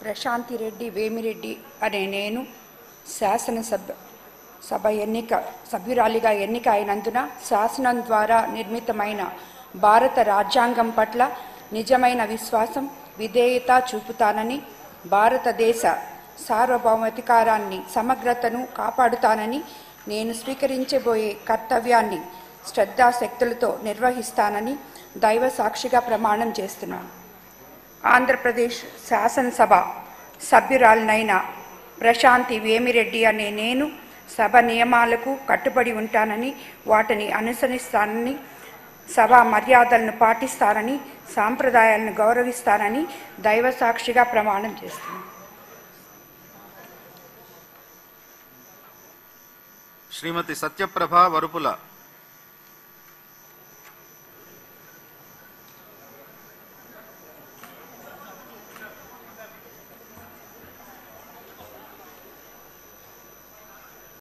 ప్రశాంతి రెడ్డి వేమిరెడ్డి అనే నేను శాసనసభ సభ్యురాలిగా ఎన్నిక అయినందున శాసనం ద్వారా నిర్మితమైన భారత రాజ్యాంగం పట్ల నిజమైన విశ్వాసం, విధేయత చూపుతానని, భారతదేశ సార్వభౌమాధికారాన్ని, సమగ్రతను కాపాడుతానని, నేను స్వీకరించబోయే కర్తవ్యాన్ని శ్రద్ధాశక్తులతో నిర్వహిస్తానని దైవ సాక్షిగా ప్రమాణం చేస్తున్నాను. ఆంధ్రప్రదేశ్ శాసనసభ సభ్యురాలినైన ప్రశాంతి వేమిరెడ్డి అనే నేను సభ నియమాలకు కట్టుబడి ఉంటానని, వాటిని అనుసరిస్తానని, సభా మర్యాదలను పాటిస్తానని, సాంప్రదాయాలను గౌరవిస్తానని దైవ సాక్షిగా ప్రమాణం చేస్తున్నాను. శ్రీమతి సత్యప్రభ వరుపుల.